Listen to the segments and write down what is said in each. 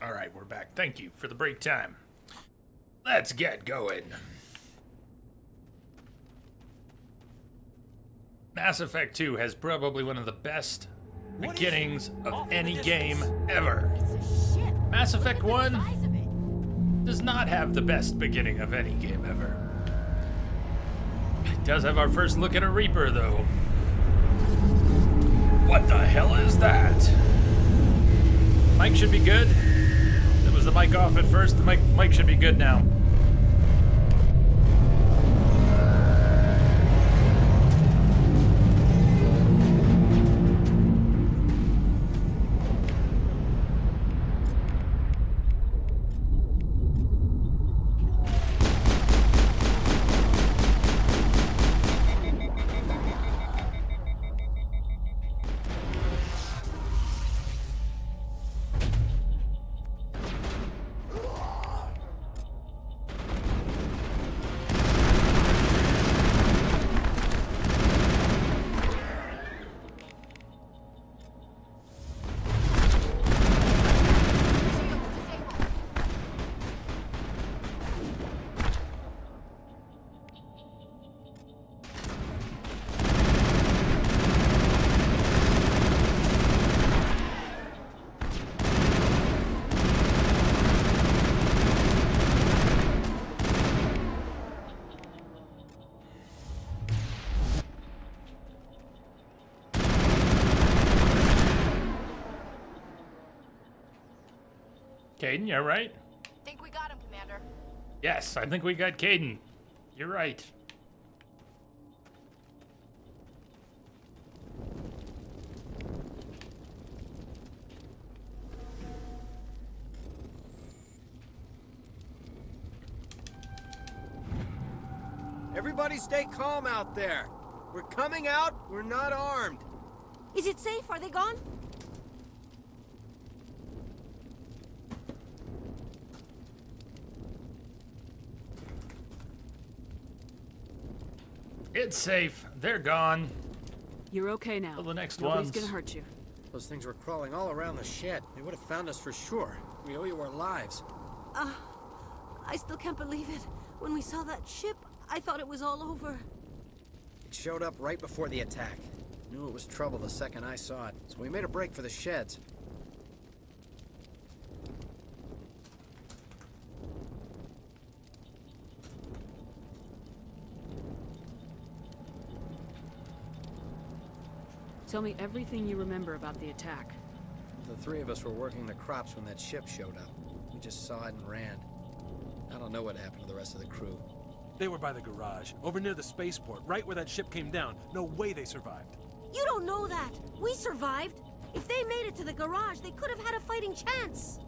All right, we're back. Thank you for the break time. Let's get going. Mass Effect 2 has probably one of the best beginnings of any game ever. Mass Effect 1 does not have the best beginning of any game ever. It does have our first look at a Reaper, though. What the hell is that? Mic should be good. It was the mic off at first. The mic should be good now. Kaidan, you right? Think we got him, Commander. Yes, I think we got Kaidan. You're right. Everybody stay calm out there. We're coming out, we're not armed. Is it safe? Are they gone? It's safe. They're gone. You're okay now. Till the next Nobody's ones. gonna hurt you. Those things were crawling all around the shed. They would have found us for sure. We owe you our lives. I still can't believe it. When we saw that ship, I thought it was all over. It showed up right before the attack. Knew it was trouble the second I saw it, so we made a break for the sheds. Tell me everything you remember about the attack. The three of us were working the crops when that ship showed up. We just saw it and ran. I don't know what happened to the rest of the crew. They were by the garage, over near the spaceport, right where that ship came down. No way they survived. You don't know that. We survived. If they made it to the garage, they could have had a fighting chance.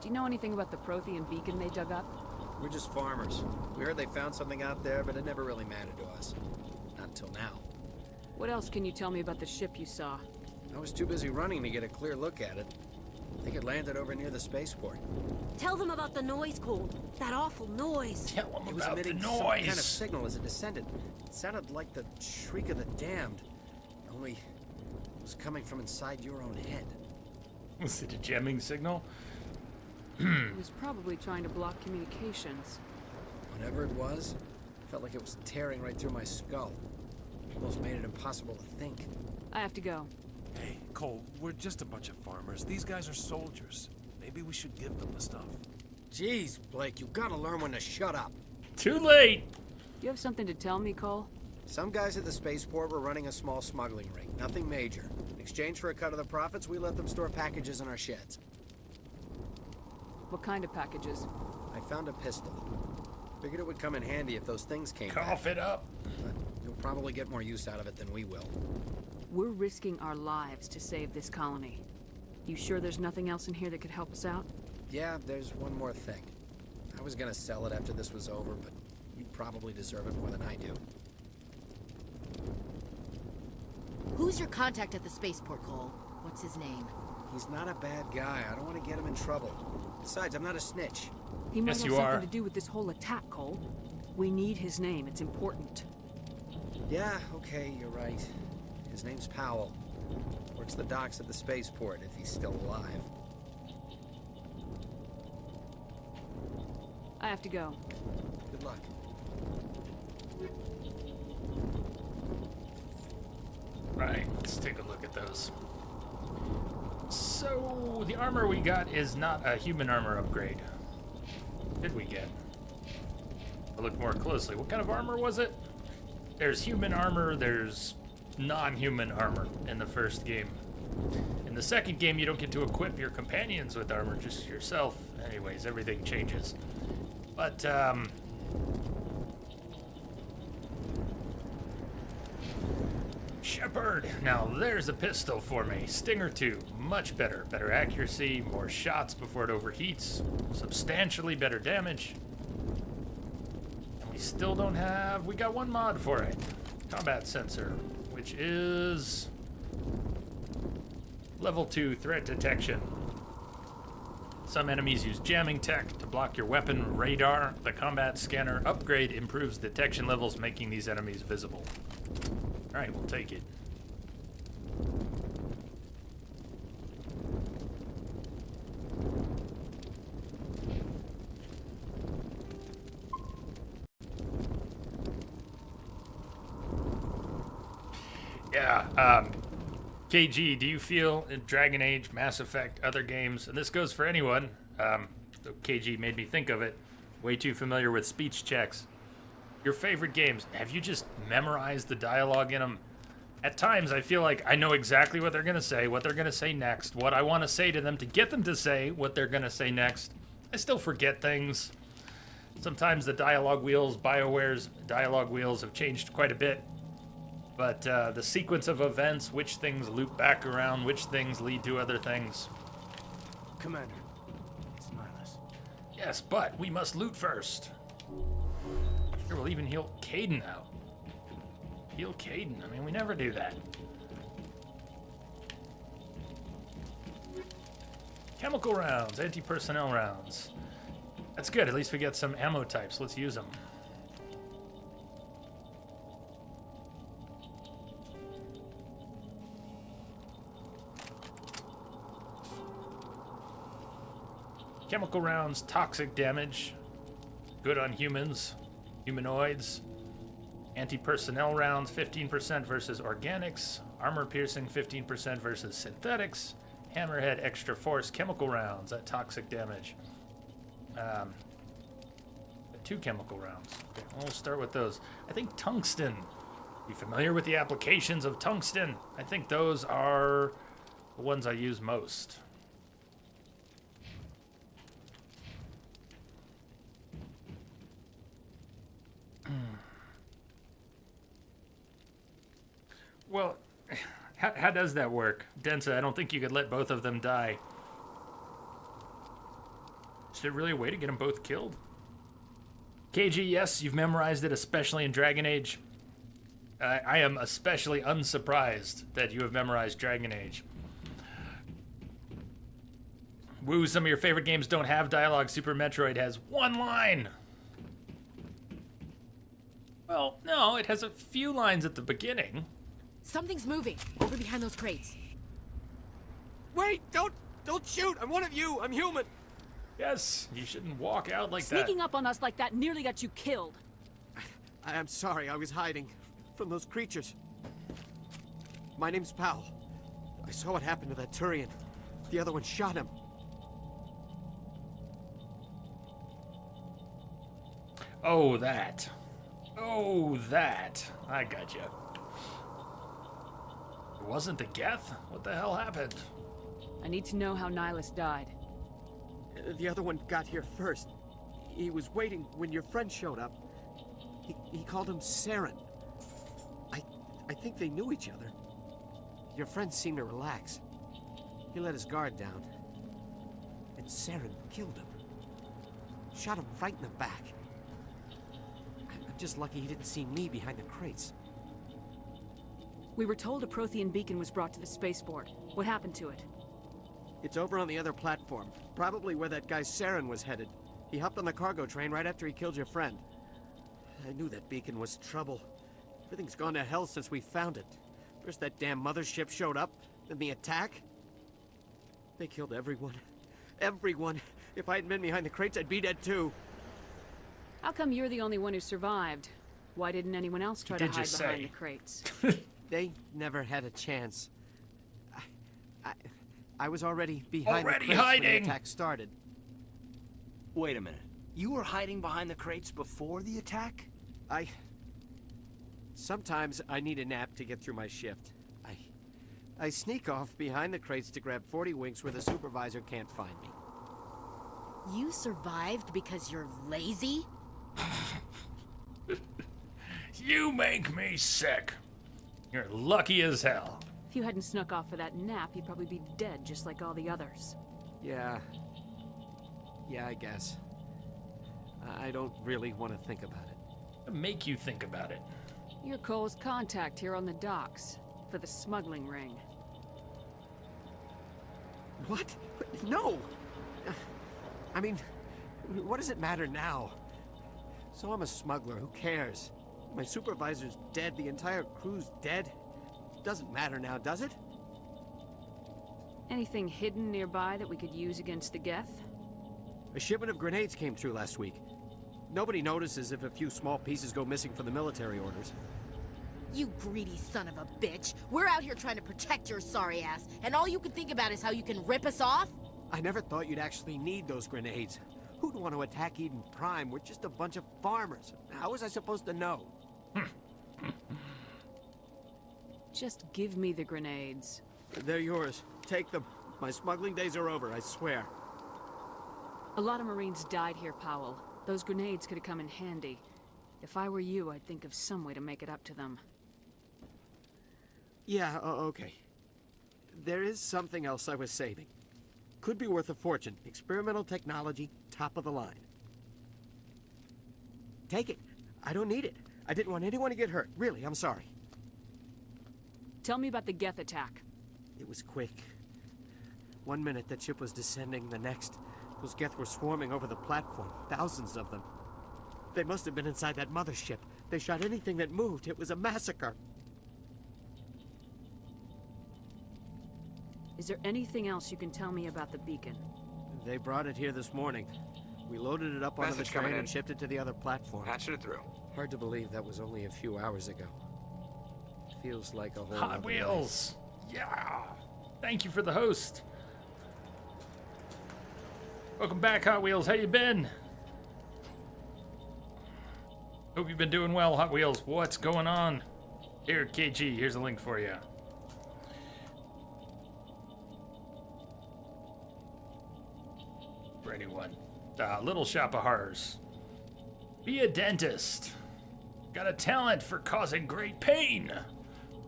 Do you know anything about the Prothean beacon they dug up? We're just farmers. We heard they found something out there, but it never really mattered to us. Not until now. What else can you tell me about the ship you saw? I was too busy running to get a clear look at it. I think it landed over near the spaceport. Tell them about the noise, Cole. That awful noise. Tell them It was about the emitting some kind of noise. signal as it descended. It sounded like the shriek of the damned. Only it was coming from inside your own head. Was it a jamming signal? It was probably trying to block communications. Whatever it was, felt like it was tearing right through my skull. Almost made it impossible to think. I have to go. Hey, Cole, we're just a bunch of farmers. These guys are soldiers. Maybe we should give them the stuff. Jeez, Blake, you gotta learn when to shut up. Too late. You have something to tell me, Cole? Some guys at the spaceport were running a small smuggling ring, nothing major. In exchange for a cut of the profits, we let them store packages in our sheds. What kind of packages? I found a pistol. Figured it would come in handy if those things came back. Cough it up. But you'll probably get more use out of it than we will. We're risking our lives to save this colony. You sure there's nothing else in here that could help us out? Yeah, there's one more thing. I was gonna sell it after this was over, but you probably deserve it more than I do. Who's your contact at the spaceport, Cole? What's his name? He's not a bad guy. I don't want to get him in trouble. Besides, I'm not a snitch. He might Yes, have you something are. to do with this whole attack, Cole. We need his name. It's important. Yeah, okay, you're right. His name's Powell. Works the docks at the spaceport, if he's still alive. I have to go. Good luck. Right, let's take a look at those. So, the armor we got is not a human armor upgrade. What did we get? I'll look more closely. What kind of armor was it? There's human armor, there's non-human armor in the first game. In the second game, you don't get to equip your companions with armor, just yourself. Anyways, everything changes. But, Shepard! Now there's a pistol for me. Stinger 2, much better. Better accuracy, more shots before it overheats, substantially better damage. And we still don't have... we got one mod for it. Combat sensor, which is... level 2 threat detection. Some enemies use jamming tech to block your weapon radar. The combat scanner upgrade improves detection levels, making these enemies visible. Alright, we'll take it. Yeah, KG, do you feel in Dragon Age, Mass Effect, other games, and this goes for anyone, so KG made me think of it, way too familiar with speech checks. Your favorite games, have you just memorized the dialogue in them? At times, I feel like I know exactly what they're going to say, what they're going to say next, what I want to say to them to get them to say what they're going to say next. I still forget things. Sometimes the dialogue wheels, BioWare's dialogue wheels have changed quite a bit. But the sequence of events, which things loop back around, which things lead to other things. Commander, it's Nihilus. Yes, but we must loot first. Here, we'll even heal Caden out. Heal Caden. I mean, we never do that. Chemical rounds, anti-personnel rounds. That's good. At least we get some ammo types. Let's use them. Chemical rounds, toxic damage. Good on humans, humanoids. Anti-personnel rounds, 15% versus organics. Armor-piercing, 15% versus synthetics. Hammerhead, extra force, chemical rounds, that toxic damage. 2 chemical rounds. Okay, we'll start with those. I think tungsten. You familiar with the applications of tungsten? I think those are the ones I use most. Well, how does that work? Densa, I don't think you could let both of them die. Is there really a way to get them both killed? KG, yes, you've memorized it, especially in Dragon Age. I am especially unsurprised that you have memorized Dragon Age. Woo, some of your favorite games don't have dialogue. Super Metroid has 1 line. Well, no, it has a few lines at the beginning. Something's moving over behind those crates. Wait! Don't shoot! I'm one of you! I'm human! Yes, you shouldn't walk out like Sneaking that. up on us like that nearly got you killed. I'm sorry, I was hiding from those creatures. My name's Powell. I saw what happened to that Turian. The other one shot him. Oh, that. Oh, that. I gotcha. It wasn't the Geth? What the hell happened? I need to know how Nihilus died. The other one got here first. He was waiting when your friend showed up. He called him Saren. I think they knew each other. Your friend seemed to relax. He let his guard down. And Saren killed him. Shot him right in the back. I'm just lucky he didn't see me behind the crates. We were told a Prothean beacon was brought to the spaceport. What happened to it? It's over on the other platform. Probably where that guy Saren was headed. He hopped on the cargo train right after he killed your friend. I knew that beacon was trouble. Everything's gone to hell since we found it. First that damn mothership showed up, then the attack. They killed everyone. Everyone. If I hadn't been behind the crates, I'd be dead too. How come you're the only one who survived? Why didn't anyone else try to Did you hide behind say? the crates? They never had a chance. I was already behind Already the crates when hiding! the attack started. Wait a minute. You were hiding behind the crates before the attack? Sometimes I need a nap to get through my shift. I sneak off behind the crates to grab 40 winks where the supervisor can't find me. You survived because you're lazy? You make me sick. You're lucky as hell. If you hadn't snuck off for that nap, you'd probably be dead just like all the others. Yeah, I guess. I don't really want to think about it. Make you think about it. You're Cole's contact here on the docks for the smuggling ring. What? No! I mean, what does it matter now? So I'm a smuggler, who cares? My supervisor's dead, the entire crew's dead. It doesn't matter now, does it? Anything hidden nearby that we could use against the Geth? A shipment of grenades came through last week. Nobody notices if a few small pieces go missing from the military orders. You greedy son of a bitch. We're out here trying to protect your sorry ass, and all you can think about is how you can rip us off? I never thought you'd actually need those grenades. Who'd want to attack Eden Prime? We're just a bunch of farmers. How was I supposed to know? Just give me the grenades. They're yours. Take them. My smuggling days are over, I swear. A lot of Marines died here, Powell. Those grenades could have come in handy. If I were you, I'd think of some way to make it up to them. Yeah, okay. There is something else I was saving. Could be worth a fortune. Experimental technology, top of the line. Take it. I don't need it. I didn't want anyone to get hurt. Really, I'm sorry. Tell me about the Geth attack. It was quick. 1 minute that ship was descending, the next, those Geth were swarming over the platform. Thousands of them. They must have been inside that mothership. They shot anything that moved. It was a massacre. Is there anything else you can tell me about the beacon? They brought it here this morning. We loaded it up onto the Message coming train in. and shipped it to the other platform. Patching it through. Hard to believe that was only a few hours ago. Feels like a whole Hot other Wheels. Yeah. Thank you for the host. Welcome back, Hot Wheels. How you been? Hope you've been doing well, Hot Wheels. What's going on? Here, KG, here's a link for you. For anyone. Little Shop of Horrors. Be a dentist. Got a talent for causing great pain.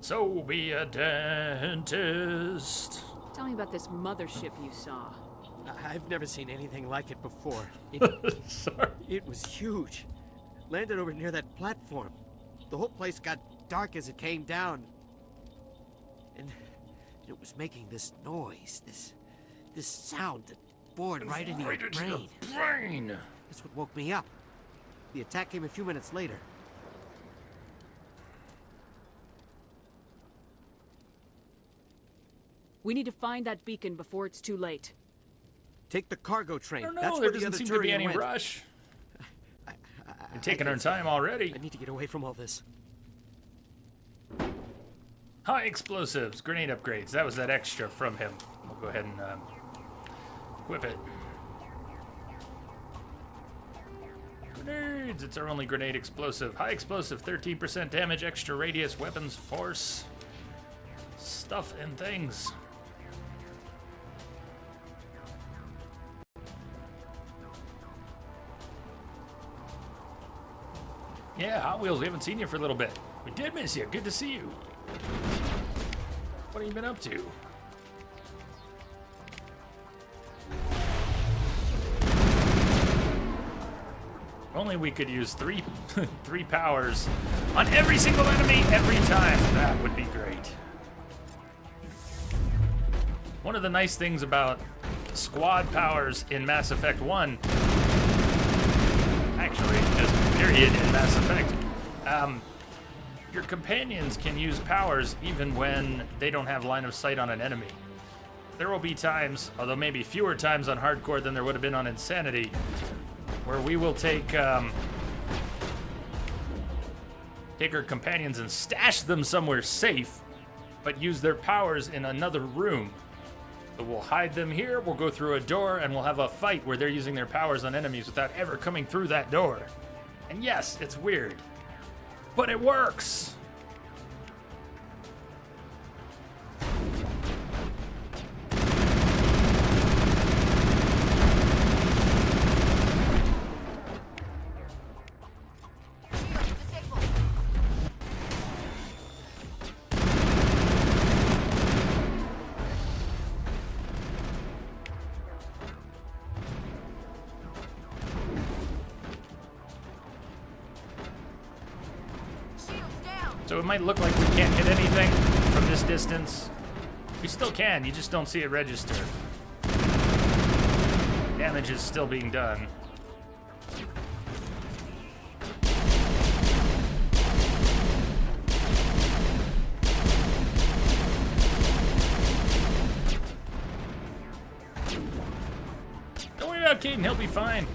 So be a dentist. Tell me about this mothership you saw. I've never seen anything like it before. Sorry. It was huge. Landed over near that platform. The whole place got dark as it came down. And it was making this noise, this sound that bored right into your brain. That's what woke me up. The attack came a few minutes later. We need to find that beacon before it's too late. Take the cargo train. I don't know, That's there where the doesn't other seem to be Turian any went. rush. We're taking our time already. I need to get away from all this. High explosives, grenade upgrades. That was that extra from him. We'll go ahead and equip it. Grenades. It's our only grenade explosive. High explosive, 13% damage, extra radius, weapons, force, stuff and things. Yeah, Hot Wheels, we haven't seen you for a little bit. We did miss you. Good to see you. What have you been up to? Only we could use three powers on every single enemy every time. That would be great. One of the nice things about squad powers in Mass Effect 1, actually, just period in Mass Effect, your companions can use powers even when they don't have line of sight on an enemy. There will be times, although maybe fewer times on Hardcore than there would have been on Insanity, where we will take our companions and stash them somewhere safe, but use their powers in another room. So we'll hide them here, we'll go through a door, and we'll have a fight where they're using their powers on enemies without ever coming through that door. And yes, it's weird, but it works! So it might look like we can't hit anything from this distance. We still can, you just don't see it register. Damage is still being done. Don't worry about Kaidan, he'll be fine.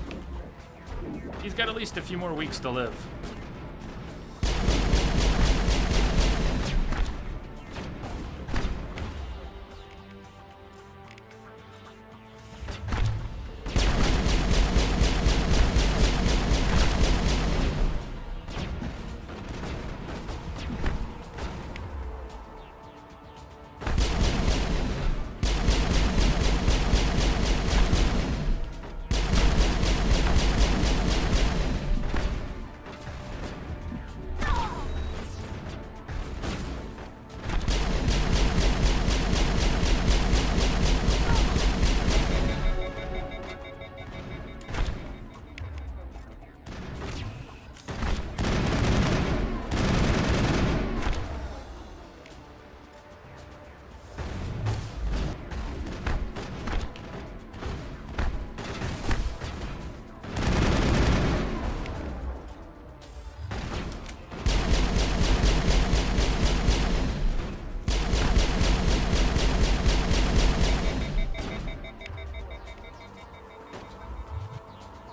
He's got at least a few more weeks to live.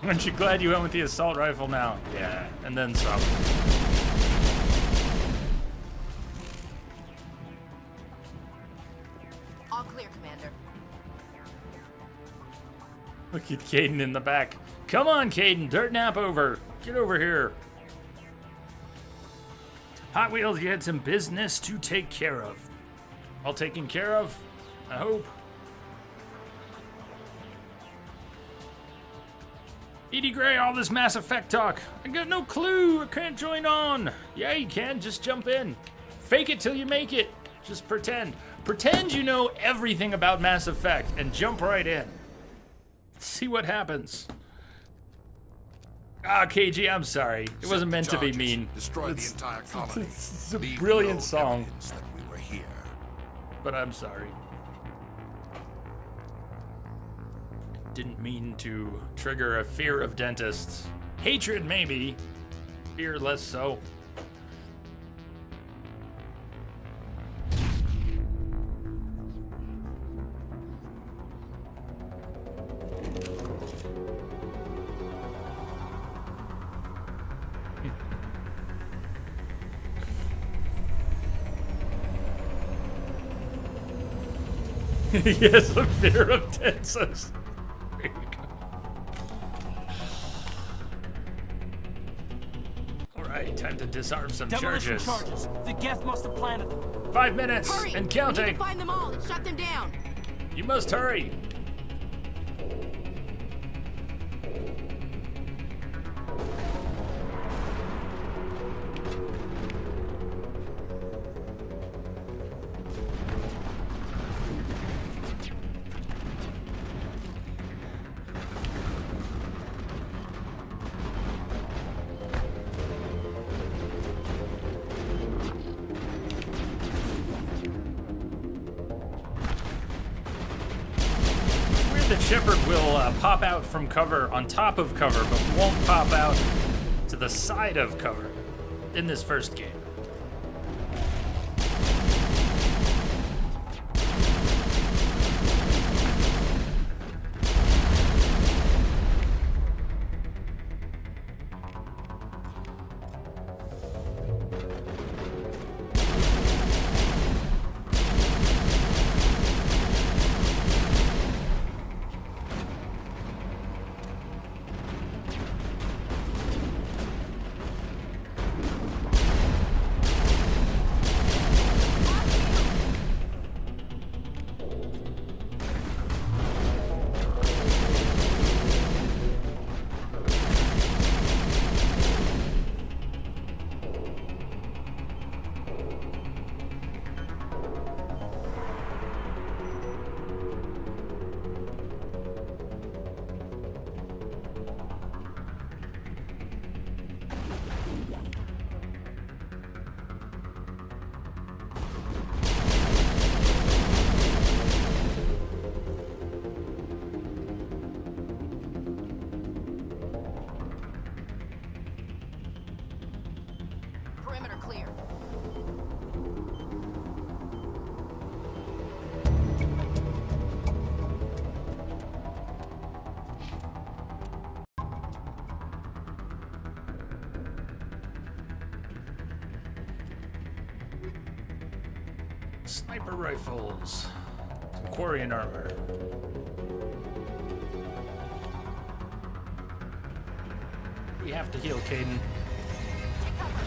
Aren't you glad you went with the assault rifle now? Yeah, and then some. All clear, Commander. Look at Kaidan in the back. Come on, Kaidan, dirt nap over. Get over here. Hot Wheels, you had some business to take care of. All taken care of, I hope. Edie Gray, all this Mass Effect talk. I got no clue. I can't join on. Yeah, you can. Just jump in. Fake it till you make it. Just pretend. Pretend you know everything about Mass Effect and jump right in. See what happens. Ah, KG, I'm sorry. It wasn't meant to be mean. Destroy the entire colony. It's a Leave brilliant no song. evidence that we were here. But I'm sorry. Didn't mean to trigger a fear of dentists. Hatred, maybe. Fear, less so. Yes, a fear of dentists. There you go. Alright, time to disarm some Demolition charges. The Geth must have planted them. 5 minutes Hurry! and We need counting. to find them all and shut them down. You must hurry. that Shepard will pop out from cover on top of cover, but won't pop out to the side of cover in this first game. Perimeter clear. Sniper rifles. Some Quarian armor. We have to heal Caden. Take cover.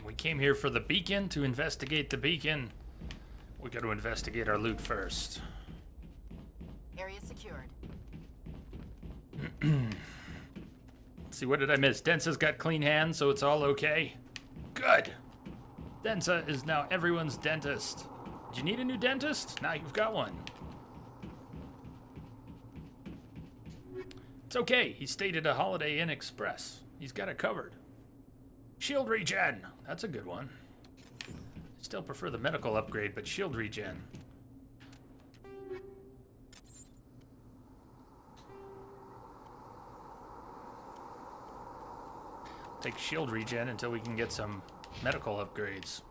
We came here for the beacon, to investigate the beacon. We got to investigate our loot first. Area secured. See, what did I miss? Densa's got clean hands, so it's all okay. Good. Densa is now everyone's dentist. Do you need a new dentist? Now you've got one. It's okay. He stayed at a Holiday Inn Express. He's got it covered. Shield regen. That's a good one. Still prefer the medical upgrade, but shield regen. Take shield regen until we can get some medical upgrades.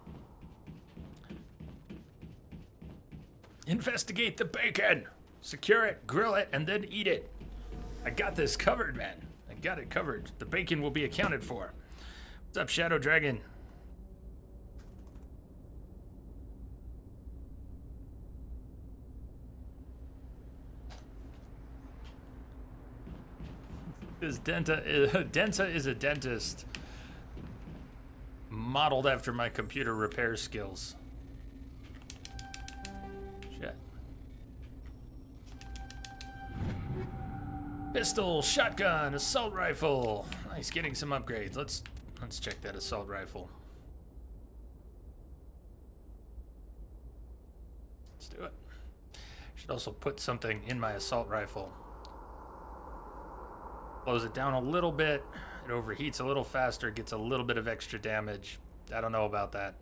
Investigate the bacon. Secure it, grill it, and then eat it. I got this covered, man. I got it covered. The bacon will be accounted for. What's up, Shadow Dragon? Densa is a dentist. Modeled after my computer repair skills. Shit. Pistol, shotgun, assault rifle. Nice, getting some upgrades. Let's check that assault rifle. Let's do it. Should also put something in my assault rifle. Slows it down a little bit. It overheats a little faster, gets a little bit of extra damage. I don't know about that.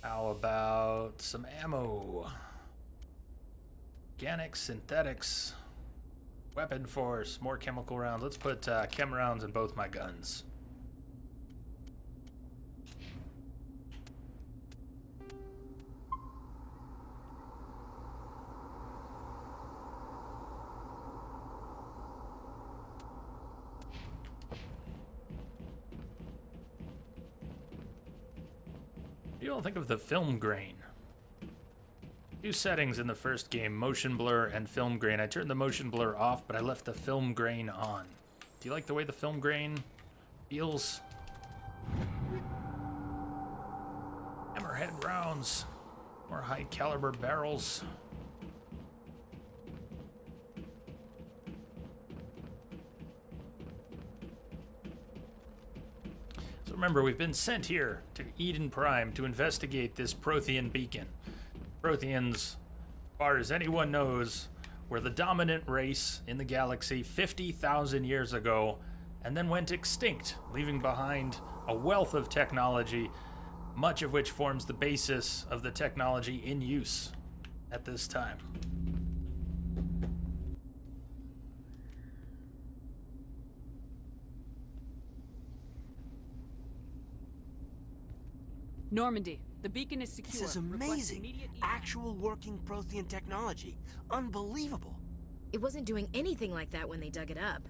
How about some ammo? Organics, synthetics, weapon force, more chemical rounds. Let's put chem rounds in both my guns. you all think of the film grain? Two settings in the first game, motion blur and film grain. I turned the motion blur off, but I left the film grain on. Do you like the way the film grain feels? Hammerhead rounds. More high caliber barrels. So remember, we've been sent here to Eden Prime to investigate this Prothean beacon. Protheans, as far as anyone knows, were the dominant race in the galaxy 50,000 years ago, and then went extinct, leaving behind a wealth of technology, much of which forms the basis of the technology in use at this time. Normandy, the beacon is secure. This is Request amazing. immediate Actual working Prothean technology. Unbelievable. It wasn't doing anything like that when they dug it up.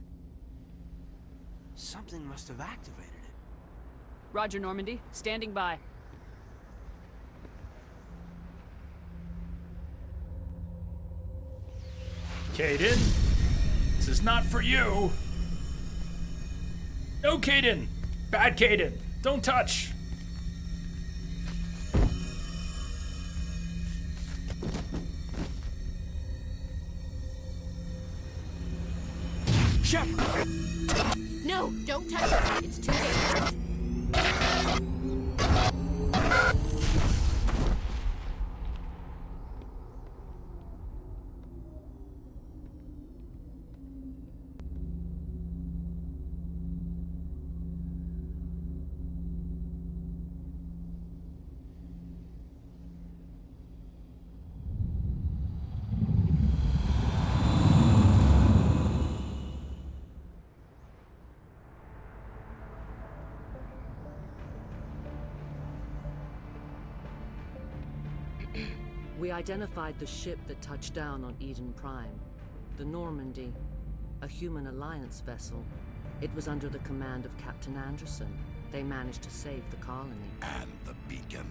Something must have activated it. Roger, Normandy. Standing by. Kaidan, this is not for you. No, Kaidan. Bad Kaidan. Don't touch. Shepard! No, don't touch it. It's too dangerous. We identified the ship that touched down on Eden Prime. The Normandy, a human alliance vessel. It was under the command of Captain Anderson. They managed to save the colony. And the beacon.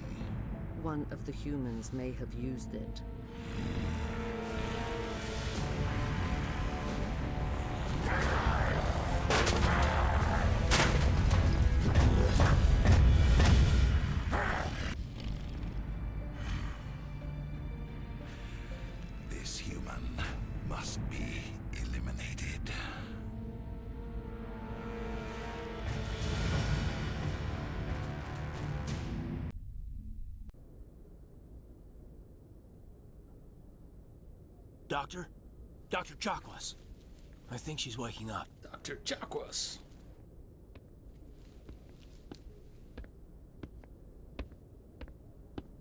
One of the humans may have used it. This human must be eliminated. Doctor? Dr. Chakwas. I think she's waking up. Dr. Chakwas.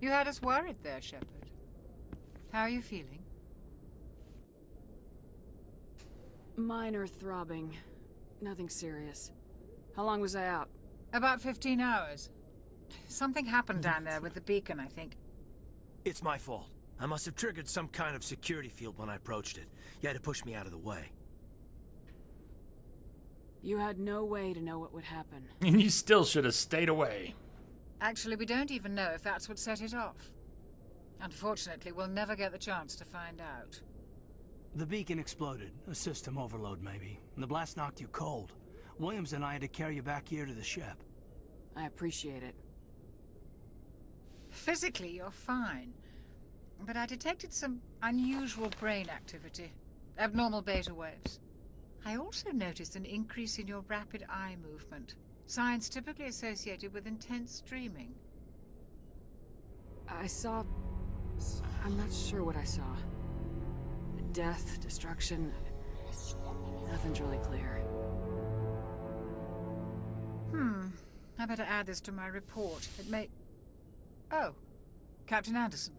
You had us worried there, Shepard. How are you feeling? Minor throbbing. Nothing serious. How long was I out? About 15 hours. Something happened down there with the beacon, I think. It's my fault. I must have triggered some kind of security field when I approached it. You had to push me out of the way. You had no way to know what would happen. And you still should have stayed away. Actually, we don't even know if that's what set it off. Unfortunately, we'll never get the chance to find out. The beacon exploded. A system overload, maybe. And the blast knocked you cold. Williams and I had to carry you back here to the ship. I appreciate it. Physically, you're fine. But I detected some unusual brain activity. Abnormal beta waves. I also noticed an increase in your rapid eye movement. Signs typically associated with intense dreaming. I saw... I'm not sure what I saw. Death, destruction... Nothing's really clear. I better add this to my report. It may... Oh. Captain Anderson.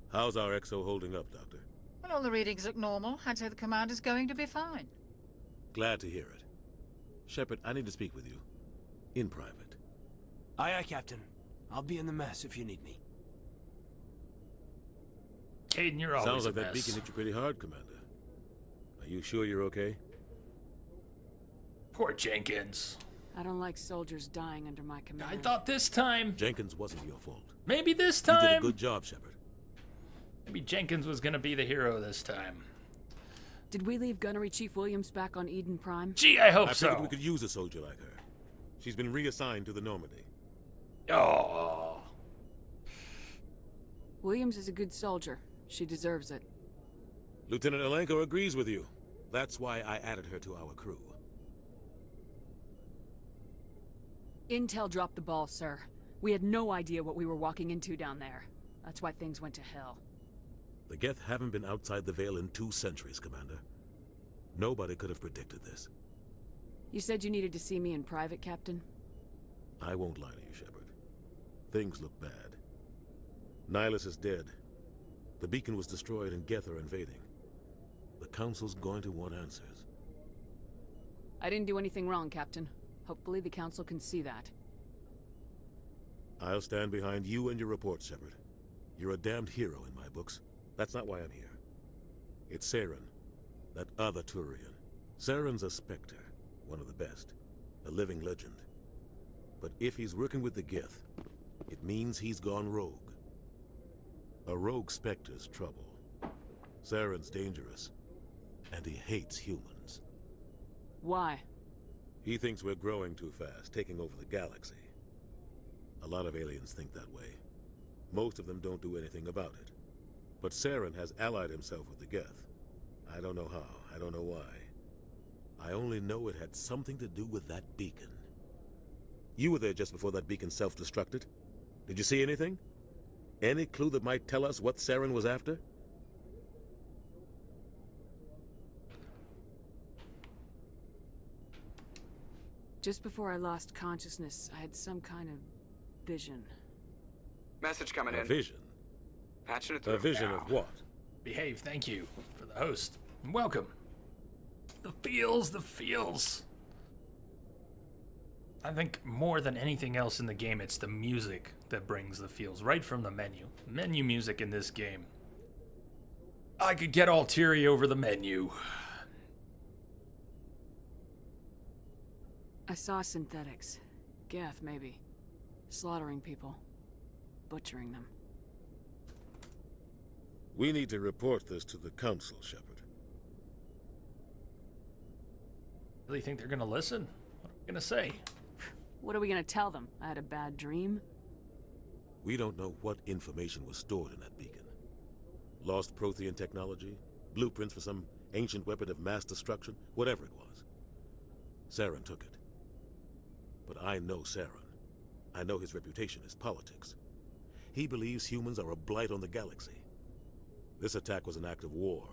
How's our XO holding up, Doctor? Well, all the readings look normal. I'd say the commander's going to be fine. Glad to hear it. Shepard, I need to speak with you. In private. Aye, aye, Captain. I'll be in the mess if you need me. Kaidan, you're always Sounds like a that mess. beacon hit you pretty hard, Commander. Are you sure you're okay? Poor Jenkins. I don't like soldiers dying under my command. I thought this time... Jenkins wasn't your fault. Maybe this You did a time... good job, Shepard. Maybe Jenkins was gonna be the hero this time. Did we leave Gunnery Chief Williams back on Eden Prime? Gee, I hope I so. figured we could use a soldier like her. She's been reassigned to the Normandy. Oh. Williams is a good soldier. She deserves it. Lieutenant Alenko agrees with you. That's why I added her to our crew. Intel dropped the ball, sir. We had no idea what we were walking into down there. That's why things went to hell. The Geth haven't been outside the Veil in 2 centuries, Commander. Nobody could have predicted this. You said you needed to see me in private, Captain? I won't lie to you, Shepard. Things look bad. Nihilus is dead. The beacon was destroyed and Geth are invading. The Council's going to want answers. I didn't do anything wrong, Captain. Hopefully the Council can see that. I'll stand behind you and your report, Shepard. You're a damned hero in my books. That's not why I'm here. It's Saren, that other Turian. Saren's a Spectre, one of the best, a living legend. But if he's working with the Geth, it means he's gone rogue. A rogue Spectre's trouble. Saren's dangerous, and he hates humans. Why? He thinks we're growing too fast, taking over the galaxy. A lot of aliens think that way. Most of them don't do anything about it. But Saren has allied himself with the Geth. I don't know how, I don't know why. I only know it had something to do with that beacon. You were there just before that beacon self-destructed. Did you see anything? Any clue that might tell us what Saren was after? Just before I lost consciousness, I had some kind of vision. Message coming in. A vision? Patching it through. A vision of what? Behave, thank you, for the host. And welcome. The feels, the feels. I think more than anything else in the game, it's the music that brings the feels, right from the menu. Menu music in this game. I could get all teary over the menu. I saw synthetics. Geth, maybe. Slaughtering people. Butchering them. We need to report this to the Council, Shepard. Really think they're gonna listen? What are we gonna say? What are we gonna tell them? I had a bad dream? We don't know what information was stored in that beacon. Lost Prothean technology? Blueprints for some ancient weapon of mass destruction? Whatever it was. Saren took it. But I know Saren. I know his reputation is politics. He believes humans are a blight on the galaxy. This attack was an act of war.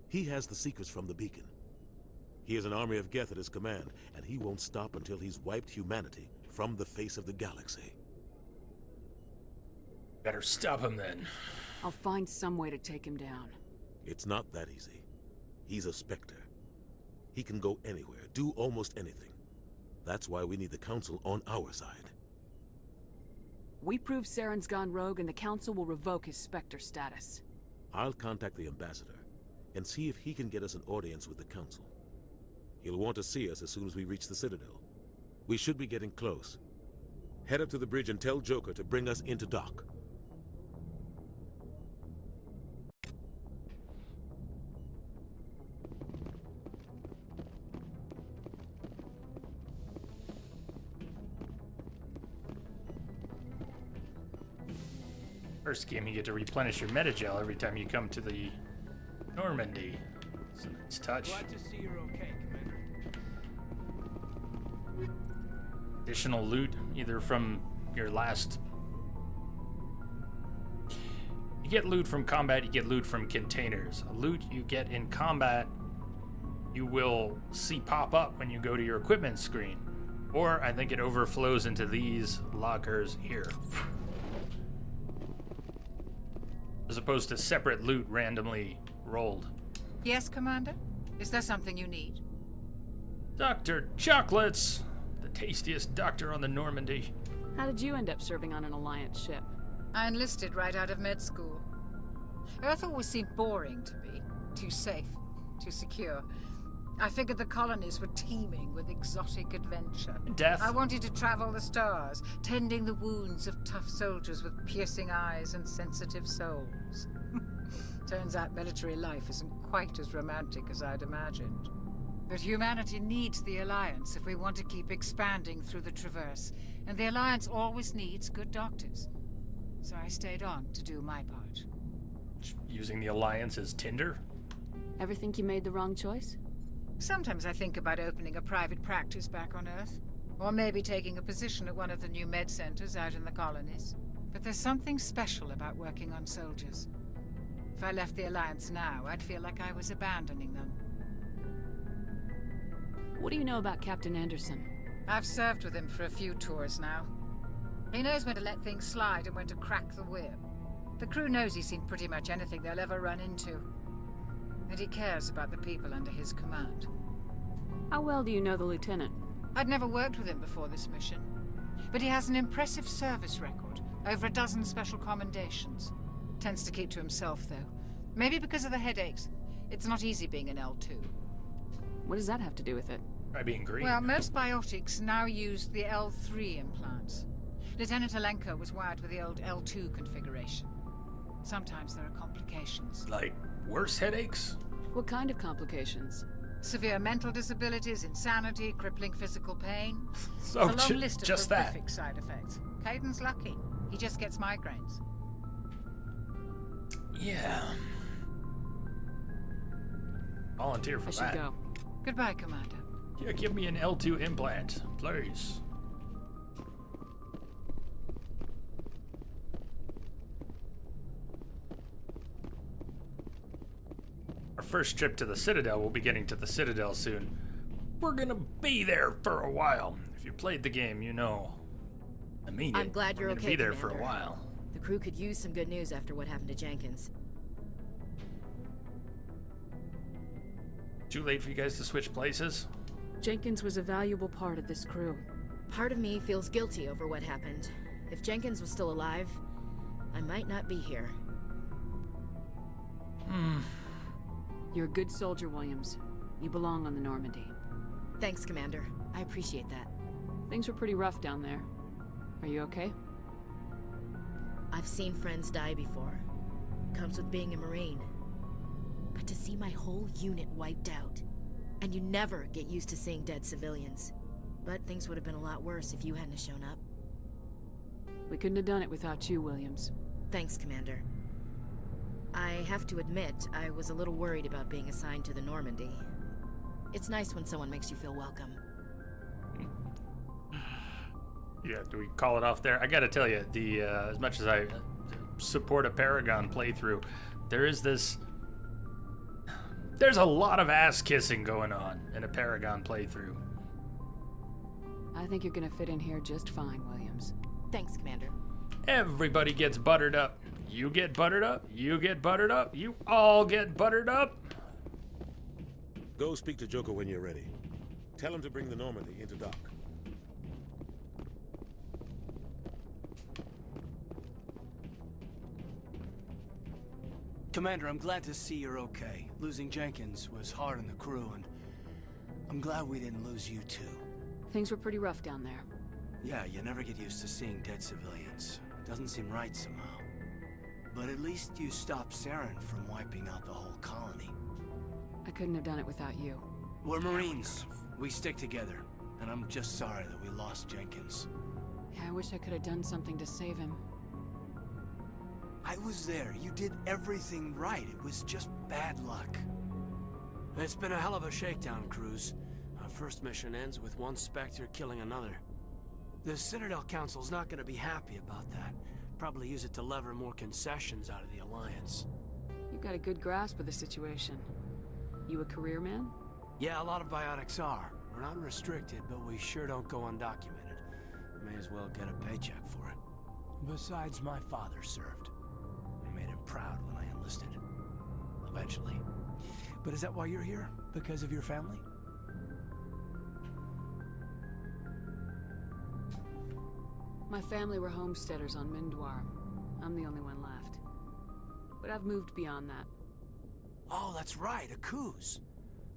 He has the secrets from the beacon. He has an army of Geth at his command, and he won't stop until he's wiped humanity from the face of the galaxy. Better stop him then. I'll find some way to take him down. It's not that easy. He's a Spectre. He can go anywhere, do almost anything. That's why we need the Council on our side. We prove Saren's gone rogue and the Council will revoke his Spectre status. I'll contact the Ambassador and see if he can get us an audience with the Council. He'll want to see us as soon as we reach the Citadel. We should be getting close. Head up to the bridge and tell Joker to bring us into dock. First game, you get to replenish your metagel every time you come to the Normandy. It's a nice touch. Glad to see you're okay, Commander. Additional loot, either from your last... You get loot from combat, you get loot from containers. Loot you get in combat, you will see pop up when you go to your equipment screen. Or I think it overflows into these lockers here. As opposed to separate loot randomly rolled. Yes, Commander? Is there something you need? Dr. Chocolates! The tastiest doctor on the Normandy. How did you end up serving on an Alliance ship? I enlisted right out of med school. Earth always seemed boring to me. Too safe, too secure. I figured the colonies were teeming with exotic adventure. Death. I wanted to travel the stars, tending the wounds of tough soldiers with piercing eyes and sensitive souls. Turns out military life isn't quite as romantic as I'd imagined. But humanity needs the Alliance if we want to keep expanding through the Traverse, and the Alliance always needs good doctors. So I stayed on to do my part. Using the Alliance as Tinder? Ever think you made the wrong choice? Sometimes I think about opening a private practice back on Earth, or maybe taking a position at one of the new med centers out in the colonies. But there's something special about working on soldiers. If I left the Alliance now, I'd feel like I was abandoning them. What do you know about Captain Anderson? I've served with him for a few tours now. He knows when to let things slide and when to crack the whip. The crew knows he's seen pretty much anything they'll ever run into. And he cares about the people under his command. How well do you know the lieutenant? I'd never worked with him before this mission. But he has an impressive service record, over a dozen special commendations. Tends to keep to himself, though. Maybe because of the headaches. It's not easy being an L2. What does that have to do with it? By being green. Well, most biotics now use the L3 implants. Lieutenant Alenko was wired with the old L2 configuration. Sometimes there are complications. Like worse headaches? What kind of complications? Severe mental disabilities, insanity, crippling physical pain. So It's a long list of just that. horrific side effects. Caden's lucky. He just gets migraines. Yeah. Volunteer for I that. should go. Goodbye, Commander. Yeah, give me an L2 implant, please. Our first trip to the Citadel, we'll be getting to the Citadel soon. We're gonna be there for a while. If you played the game, you know. I mean, I'm glad you're we're gonna okay, be there for a Commander. while. The crew could use some good news after what happened to Jenkins. Too late for you guys to switch places? Jenkins was a valuable part of this crew. Part of me feels guilty over what happened. If Jenkins was still alive, I might not be here. You're a good soldier, Williams. You belong on the Normandy. Thanks, Commander. I appreciate that. Things were pretty rough down there. Are you okay? I've seen friends die before. Comes with being a Marine. But to see my whole unit wiped out, and you never get used to seeing dead civilians. But things would have been a lot worse if you hadn't shown up. We couldn't have done it without you, Williams. Thanks, Commander. I have to admit, I was a little worried about being assigned to the Normandy. It's nice when someone makes you feel welcome. Yeah, do we call it off there? I gotta tell you, the as much as I support a Paragon playthrough, there's a lot of ass kissing going on in a Paragon playthrough. I think you're gonna fit in here just fine, Williams. Thanks, Commander. Everybody gets buttered up. You get buttered up. You get buttered up. You all get buttered up. Go speak to Joker when you're ready. Tell him to bring the Normandy into dock. Commander, I'm glad to see you're okay. Losing Jenkins was hard on the crew, and I'm glad we didn't lose you too. Things were pretty rough down there. Yeah, you never get used to seeing dead civilians. Doesn't seem right somehow. But at least you stopped Saren from wiping out the whole colony. I couldn't have done it without you. We're Marines. We stick together. And I'm just sorry that we lost Jenkins. Yeah, I wish I could have done something to save him. I was there. You did everything right. It was just bad luck. It's been a hell of a shakedown, Cruz. Our first mission ends with one Spectre killing another. The Citadel Council's not gonna be happy about that. Probably use it to lever more concessions out of the Alliance. You've got a good grasp of the situation. You a career man? Yeah, a lot of biotics are. We're not restricted, but we sure don't go undocumented. May as well get a paycheck for it. Besides, my father served. I made him proud when I enlisted. Eventually. But is that why you're here? Because of your family? My family were homesteaders on Mindwar. I'm the only one left. But I've moved beyond that. Oh, that's right, Akuz.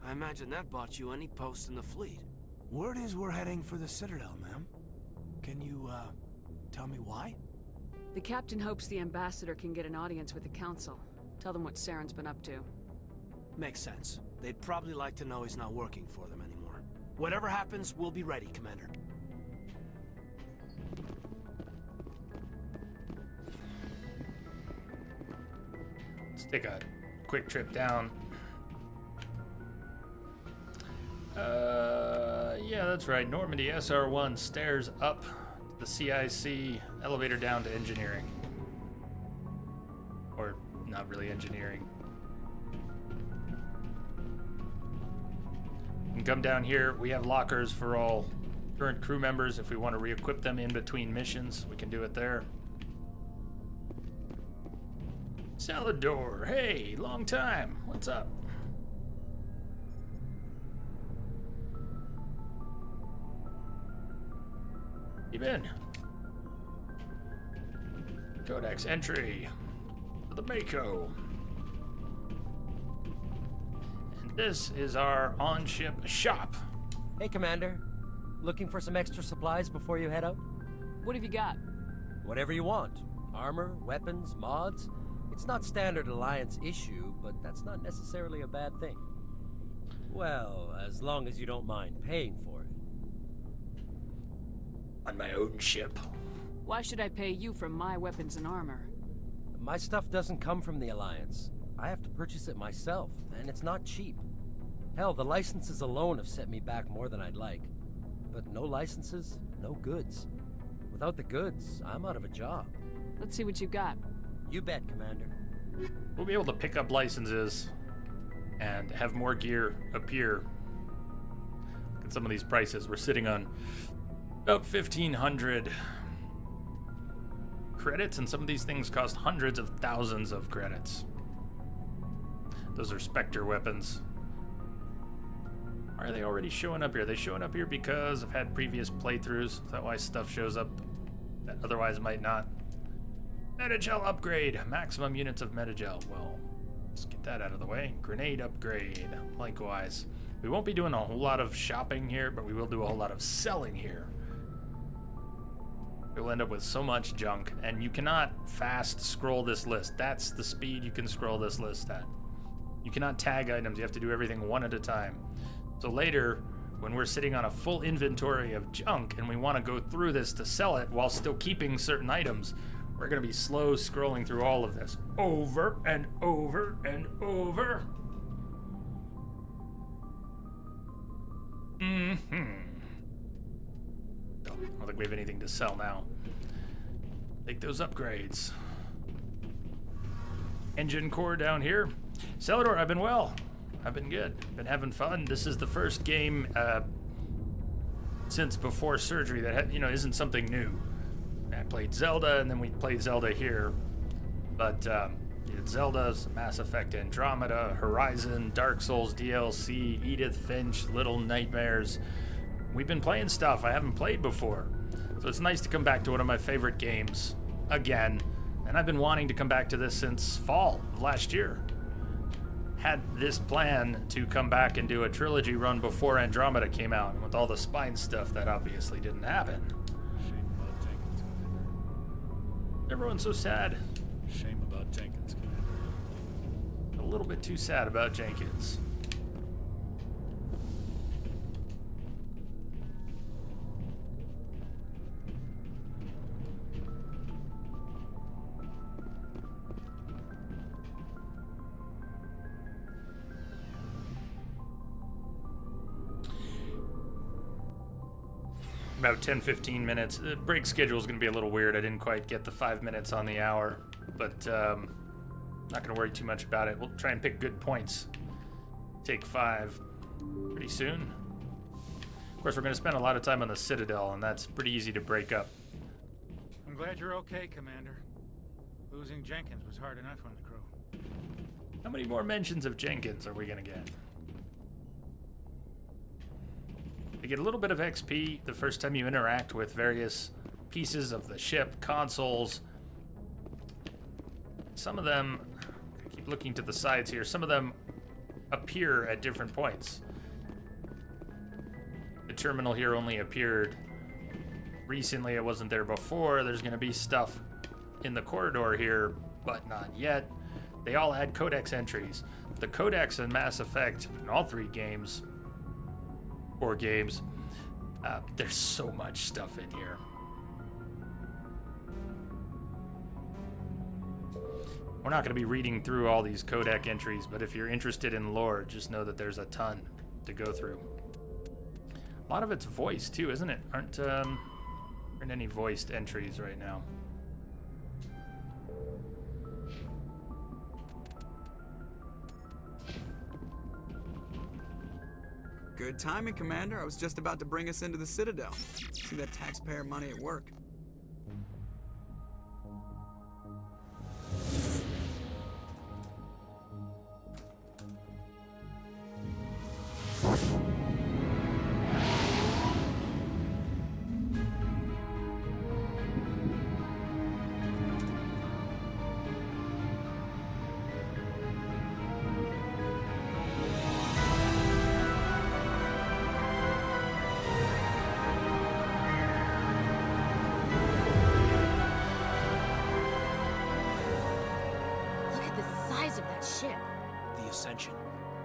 I imagine that bought you any post in the fleet. Word is we're heading for the Citadel, ma'am. Can you, tell me why? The captain hopes the ambassador can get an audience with the council. Tell them what Saren's been up to. Makes sense. They'd probably like to know he's not working for them anymore. Whatever happens, we'll be ready, Commander. Let's take a quick trip down. Yeah, that's right. Normandy SR-1 stairs up to the CIC, elevator down to engineering. Or not really engineering. You can come down here. We have lockers for all current crew members. If we want to re-equip them in between missions, we can do it there. Salador, hey, long time. What's up? You been? Codex entry to the Mako. And this is our on-ship shop. Hey, Commander. Looking for some extra supplies before you head out? What have you got? Whatever you want. Armor, weapons, mods. It's not standard Alliance issue, but that's not necessarily a bad thing. Well, as long as you don't mind paying for it. On my own ship. Why should I pay you for my weapons and armor? My stuff doesn't come from the Alliance. I have to purchase it myself, and it's not cheap. Hell, the licenses alone have set me back more than I'd like. But no licenses, no goods. Without the goods, I'm out of a job. Let's see what you got. You bet, Commander. We'll be able to pick up licenses and have more gear appear. Look at some of these prices. We're sitting on about 1,500 credits, and some of these things cost hundreds of thousands of credits. Those are Spectre weapons. Why are they already showing up here? Are they showing up here because I've had previous playthroughs? Is that why stuff shows up that otherwise might not? Metagel upgrade. Maximum units of Metagel. Well, let's get that out of the way. Grenade upgrade. Likewise. We won't be doing a whole lot of shopping here, but we will do a whole lot of selling here. We'll end up with so much junk, and you cannot fast scroll this list. That's the speed you can scroll this list at. You cannot tag items. You have to do everything one at a time. So later, when we're sitting on a full inventory of junk and we want to go through this to sell it while still keeping certain items, we're going to be slow scrolling through all of this over and over and over. I don't think we have anything to sell now. Take those upgrades. Engine core down here. Celador, I've been well. I've been good. Been having fun. This is the first game since before surgery that isn't something new. I played Zelda, and then we played Zelda here. But Zelda, Mass Effect Andromeda, Horizon, Dark Souls DLC, Edith Finch, Little Nightmares. We've been playing stuff I haven't played before. So it's nice to come back to one of my favorite games again. And I've been wanting to come back to this since fall of last year. Had this plan to come back and do a trilogy run before Andromeda came out. And with all the spine stuff, that obviously didn't happen. Shame about Jenkins, Commander. Everyone's so sad. Shame about Jenkins, Commander. A little bit too sad about Jenkins. About 10-15 minutes. The break schedule is going to be a little weird. I didn't quite get the 5 minutes on the hour, but not going to worry too much about it. We'll try and pick good points. Take 5 pretty soon. Of course, we're going to spend a lot of time on the Citadel, and that's pretty easy to break up. I'm glad you're okay, Commander. Losing Jenkins was hard enough on the crew. How many more mentions of Jenkins are we going to get? You get a little bit of XP the first time you interact with various pieces of the ship, consoles. Some of them, I keep looking to the sides here, some of them appear at different points. The terminal here only appeared recently. It wasn't there before. There's going to be stuff in the corridor here, but not yet. They all had codex entries. The codex in Mass Effect, in all 3 games, 4 games, there's so much stuff in here. We're not going to be reading through all these codec entries, but if you're interested in lore, just know that there's a ton to go through. A lot of it's voiced too, isn't it? Aren't any voiced entries right now? Good timing, Commander. I was just about to bring us into the Citadel. See that taxpayer money at work.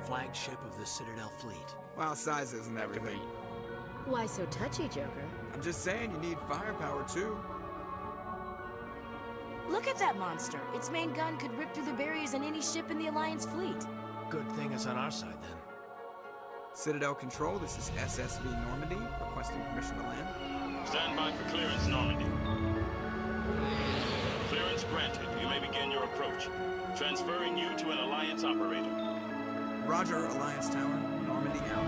Flagship of the Citadel fleet. Well, size isn't everything. Why so touchy, Joker? I'm just saying you need firepower too. Look at that monster. Its main gun could rip through the barriers in any ship in the Alliance fleet. Good thing it's on our side then. Citadel Control, this is SSV Normandy, requesting permission to land. Stand by for clearance, Normandy. Clearance granted. You may begin your approach. Transferring you to an Alliance operator. Roger, Alliance Tower. Normandy out.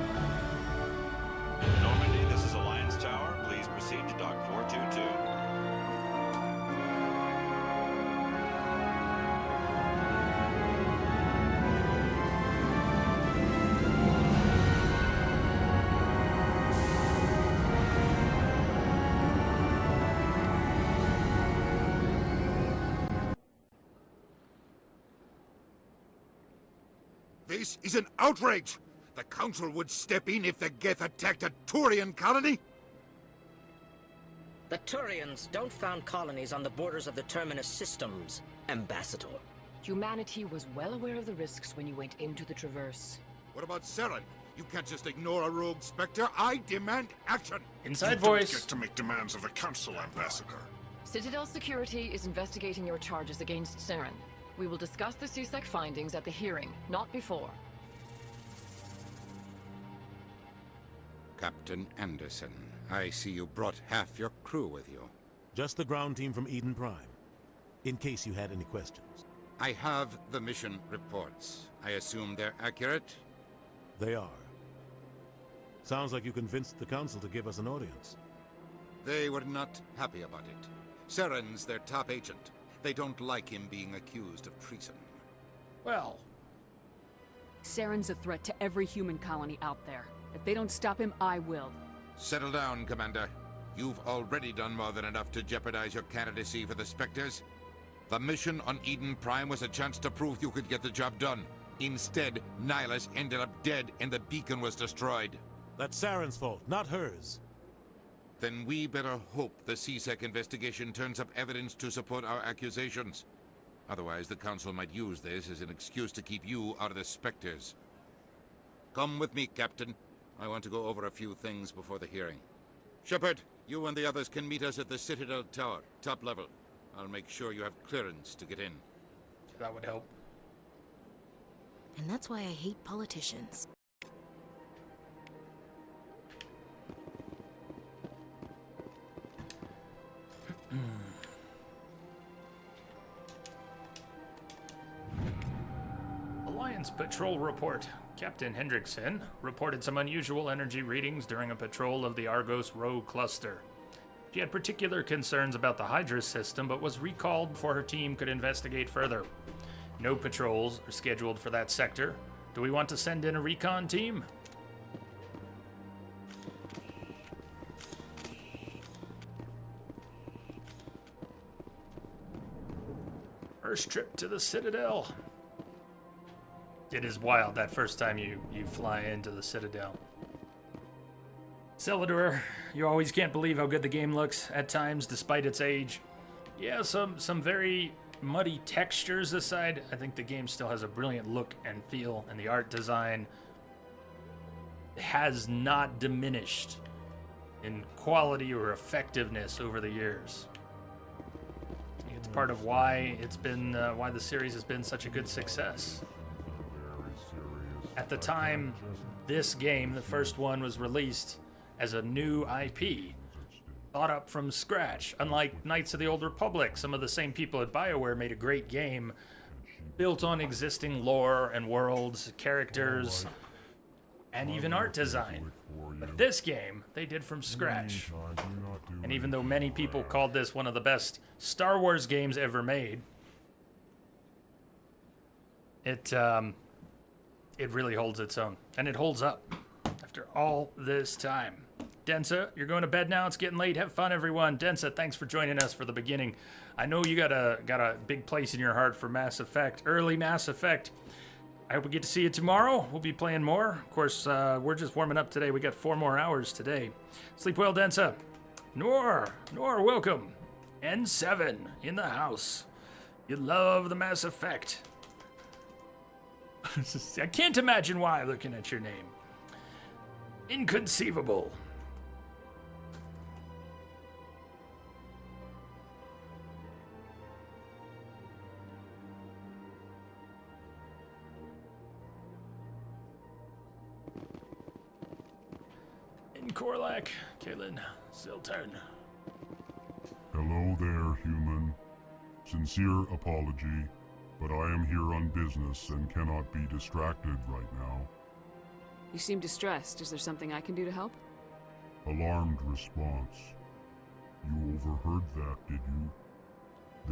Normandy, this is Alliance Tower. Please proceed to Dock 422. This is an outrage! The Council would step in if the Geth attacked a Turian colony? The Turians don't found colonies on the borders of the Terminus systems, Ambassador. Humanity was well aware of the risks when you went into the Traverse. What about Saren? You can't just ignore a rogue Spectre. I demand action! Inside You voice. don't get to make demands of the Council, Ambassador. Citadel Security is investigating your charges against Saren. We will discuss the CSEC findings at the hearing, not before. Captain Anderson, I see you brought half your crew with you. Just the ground team from Eden Prime, in case you had any questions. I have the mission reports. I assume they're accurate? They are. Sounds like you convinced the Council to give us an audience. They were not happy about it. Saren's their top agent. They don't like him being accused of treason. Well, Saren's a threat to every human colony out there. If they don't stop him, I will. Settle down, Commander. You've already done more than enough to jeopardize your candidacy for the Spectres. The mission on Eden Prime was a chance to prove you could get the job done. Instead, Nihilus ended up dead and the beacon was destroyed. That's Saren's fault, not hers. Then we better hope the CSEC investigation turns up evidence to support our accusations. Otherwise, the Council might use this as an excuse to keep you out of the Spectres. Come with me, Captain. I want to go over a few things before the hearing. Shepard, you and the others can meet us at the Citadel Tower, top level. I'll make sure you have clearance to get in. That would help. And that's why I hate politicians. Alliance Patrol Report. Captain Hendrickson reported some unusual energy readings during a patrol of the Argos Rho cluster. She had particular concerns about the Hydra system, but was recalled before her team could investigate further. No patrols are scheduled for that sector. Do we want to send in a recon team? First trip to the Citadel. It is wild that first time you fly into the Citadel. Celador, you always can't believe how good the game looks at times, despite its age. Yeah, some very muddy textures aside, I think the game still has a brilliant look and feel, and the art design has not diminished in quality or effectiveness over the years. It's part of why it's been why the series has been such a good success. At the time this game, the first one, was released as a new IP, thought up from scratch. Unlike Knights of the Old Republic, some of the same people at BioWare made a great game built on existing lore and worlds, characters, and even art design. But this game, they did from scratch. And even though many people called this one of the best Star Wars games ever made, it really holds its own. And it holds up after all this time. Densa, you're going to bed now. It's getting late. Have fun, everyone. Densa, thanks for joining us for the beginning. I know you got a big place in your heart for Mass Effect, early Mass Effect. I hope we get to see you tomorrow. We'll be playing more. Of course, we're just warming up today. We got 4 more hours today. Sleep well, Densa. Nor, welcome. N7 in the house. You love the Mass Effect. I can't imagine why looking at your name. Inconceivable. Korlak, Kalen, Ziltern. Hello there, human. Sincere apology, but I am here on business and cannot be distracted right now. You seem distressed. Is there something I can do to help? Alarmed response. You overheard that, did you?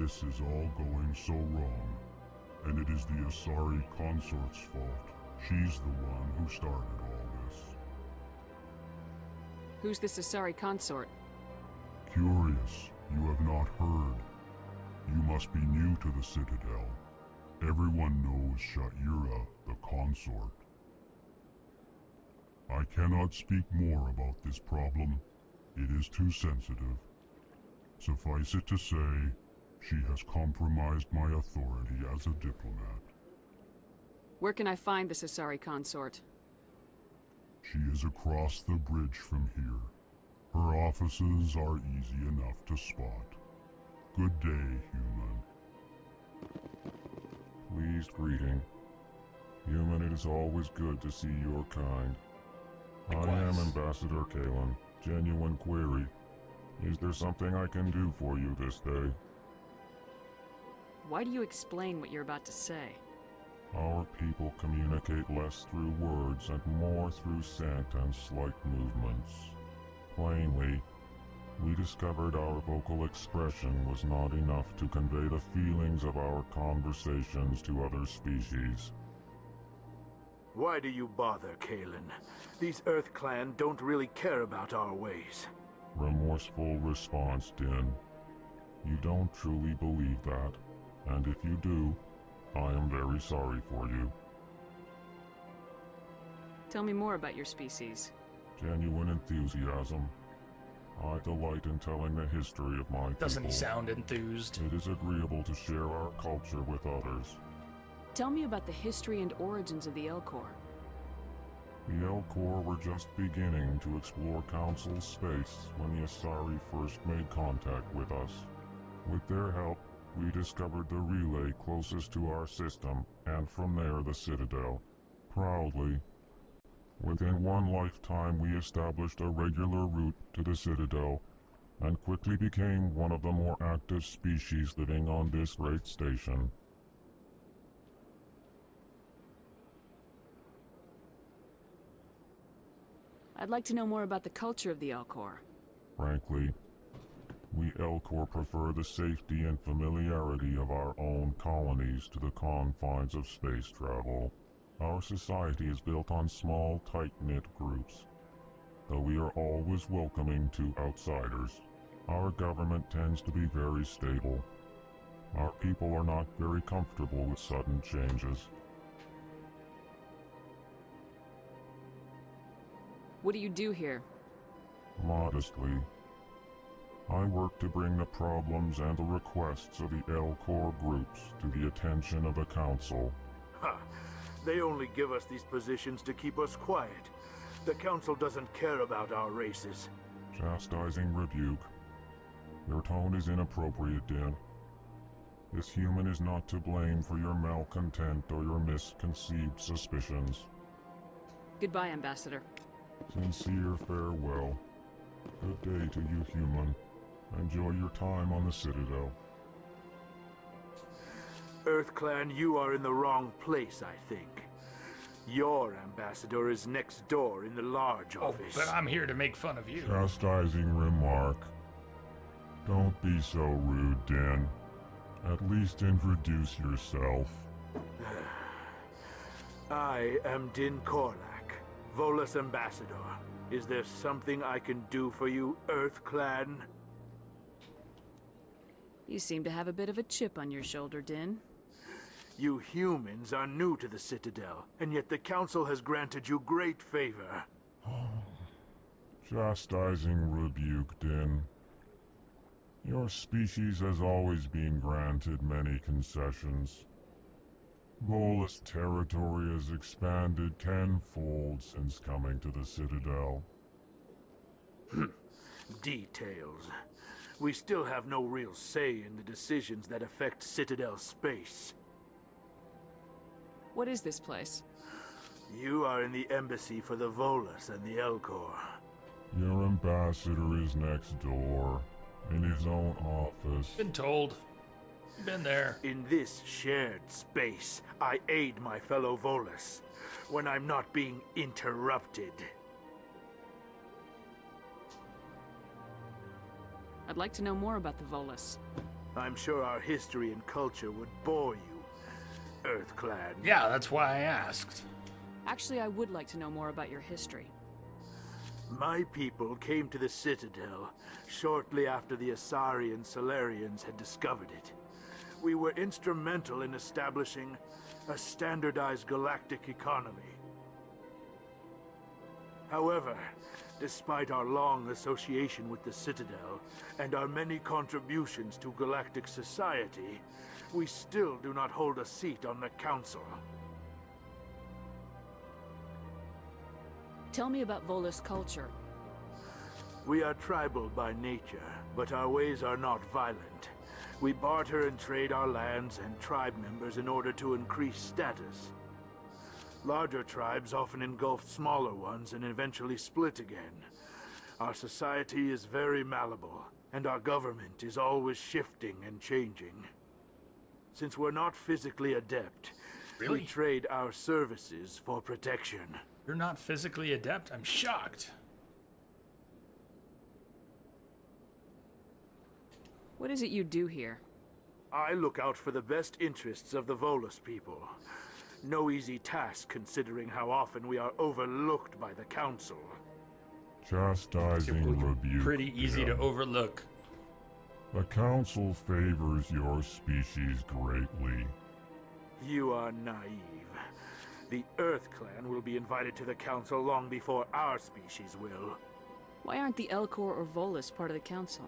This is all going so wrong, and it is the Asari consort's fault. She's the one who started all this. Who's this Asari consort? Curious, you have not heard. You must be new to the Citadel. Everyone knows Sha'ira, the consort. I cannot speak more about this problem. It is too sensitive. Suffice it to say, she has compromised my authority as a diplomat. Where can I find this Asari consort? She is across the bridge from here. Her offices are easy enough to spot. Good day, human. Pleased greeting. Human, it is always good to see your kind. I am Ambassador Kalen. Genuine query. Is there something I can do for you this day? Why do you explain what you're about to say? Our people communicate less through words and more through scent and slight movements. Plainly, we discovered our vocal expression was not enough to convey the feelings of our conversations to other species. Why do you bother, Kalen? These Earth Clan don't really care about our ways. Remorseful response, Din. You don't truly believe that, and if you do, I am very sorry for you. Tell me more about your species. Genuine enthusiasm. I delight in telling the history of my people. Doesn't he sound enthused? It is agreeable to share our culture with others. Tell me about the history and origins of the Elcor. The Elcor were just beginning to explore Council space when the Asari first made contact with us. With their help, we discovered the relay closest to our system, and from there the Citadel. Proudly, within one lifetime we established a regular route to the Citadel, and quickly became one of the more active species living on this great station. I'd like to know more about the culture of the Elcor. Frankly, we Elcor prefer the safety and familiarity of our own colonies to the confines of space travel. Our society is built on small, tight-knit groups, though we are always welcoming to outsiders. Our government tends to be very stable. Our people are not very comfortable with sudden changes. What do you do here? Modestly, I work to bring the problems and the requests of the Elcor groups to the attention of the Council. Ha! They only give us these positions to keep us quiet. The Council doesn't care about our races. Chastising rebuke. Your tone is inappropriate, Din. This human is not to blame for your malcontent or your misconceived suspicions. Goodbye, Ambassador. Sincere farewell. Good day to you, human. Enjoy your time on the Citadel. EarthClan, you are in the wrong place, I think. Your ambassador is next door in the large office. But I'm here to make fun of you. Chastising remark. Don't be so rude, Din. At least introduce yourself. I am Din Korlak, Volus ambassador. Is there something I can do for you, EarthClan? You seem to have a bit of a chip on your shoulder, Din. You humans are new to the Citadel, and yet the Council has granted you great favor. Chastising rebuke, Din. Your species has always been granted many concessions. Volus territory has expanded tenfold since coming to the Citadel. Details. We still have no real say in the decisions that affect Citadel space. What is this place? You are in the embassy for the Volus and the Elcor. Your ambassador is next door, in his own office. Been told. Been there. In this shared space, I aid my fellow Volus when I'm not being interrupted. I'd like to know more about the Volus. I'm sure our history and culture would bore you, EarthClan. Yeah, that's why I asked. Actually, I would like to know more about your history. My people came to the Citadel shortly after the Asari and Salarians had discovered it. We were instrumental in establishing a standardized galactic economy. However, despite our long association with the Citadel and our many contributions to galactic society, we still do not hold a seat on the Council. Tell me about Volus culture. We are tribal by nature, but our ways are not violent. We barter and trade our lands and tribe members in order to increase status. Larger tribes often engulf smaller ones and eventually split again. Our society is very malleable, and our government is always shifting and changing. Since we're not physically adept, Really? we trade our services for protection. You're not physically adept? I'm shocked. What is it you do here? I look out for the best interests of the Volus people. No easy task considering how often we are overlooked by the Council. Chastising rebuke. Pretty easy to overlook. The Council favors your species greatly. You are naive. The EarthClan will be invited to the Council long before our species will. Why aren't the Elcor or Volus part of the Council?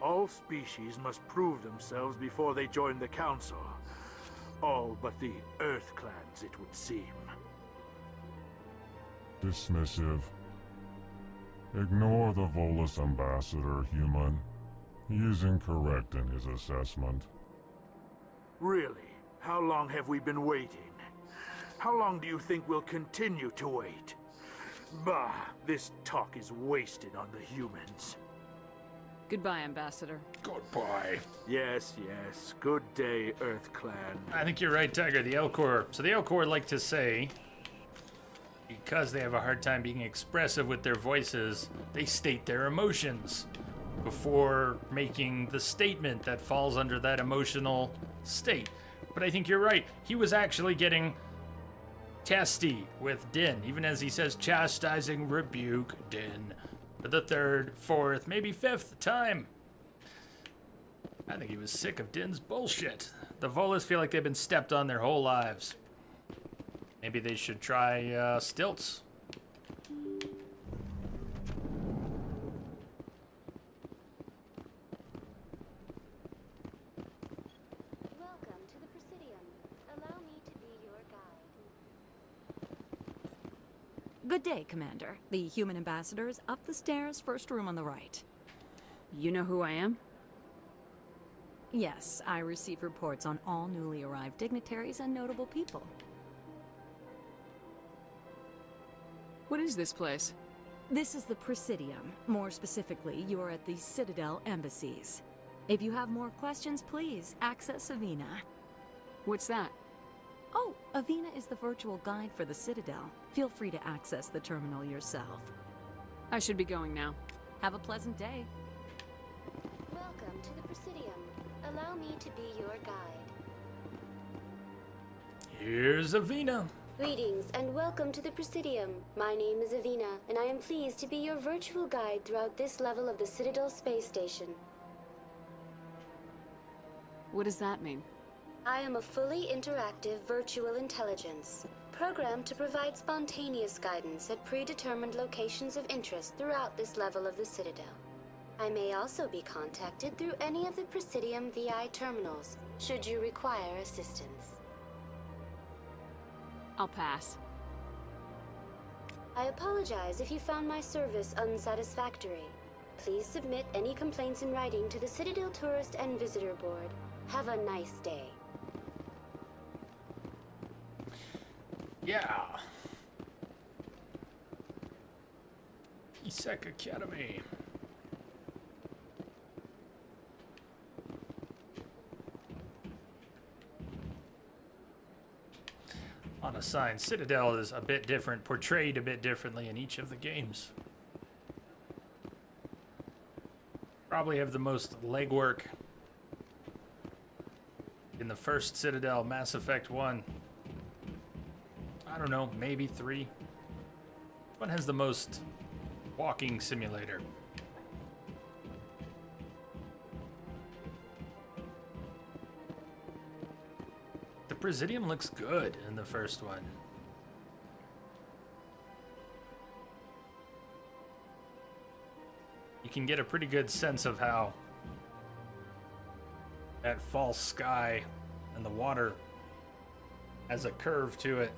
All species must prove themselves before they join the Council. All but the EarthClans, it would seem. Dismissive. Ignore the Volus ambassador, human. He is incorrect in his assessment. Really? How long have we been waiting? How long do you think we'll continue to wait? Bah, this talk is wasted on the humans. Goodbye, Ambassador. Goodbye. Yes, yes. Good day, EarthClan. I think you're right, Tiger. The Elcor. So the Elcor like to say, because they have a hard time being expressive with their voices, they state their emotions before making the statement that falls under that emotional state. But I think you're right. He was actually getting testy with Din, even as he says chastising rebuke, Din. For the third, fourth, maybe fifth time. I think he was sick of Din's bullshit. The Volus feel like they've been stepped on their whole lives. Maybe they should try stilts. Good day, Commander. The human ambassador is up the stairs, first room on the right. You know who I am? Yes, I receive reports on all newly arrived dignitaries and notable people. What is this place? This is the Presidium. More specifically, you are at the Citadel embassies. If you have more questions, please access Avina. What's that? Oh, Avina is the virtual guide for the Citadel. Feel free to access the terminal yourself. I should be going now. Have a pleasant day. Welcome to the Presidium. Allow me to be your guide. Here's Avina. Greetings and welcome to the Presidium. My name is Avina, and I am pleased to be your virtual guide throughout this level of the Citadel space station. What does that mean? I am a fully interactive virtual intelligence, programmed to provide spontaneous guidance at predetermined locations of interest throughout this level of the Citadel. I may also be contacted through any of the Presidium VI terminals, should you require assistance. I'll pass. I apologize if you found my service unsatisfactory. Please submit any complaints in writing to the Citadel Tourist and Visitor Board. Have a nice day. Yeah. ESEC Academy. Unassigned Citadel is a bit different, portrayed a bit differently in each of the games. Probably have the most legwork in the first Citadel, Mass Effect 1. I don't know, maybe 3. One has the most walking simulator. The Presidium looks good in the first one. You can get a pretty good sense of how that false sky and the water has a curve to it.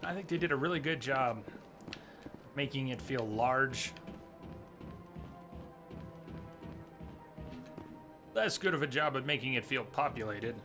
I think they did a really good job making it feel large. Less good of a job at making it feel populated.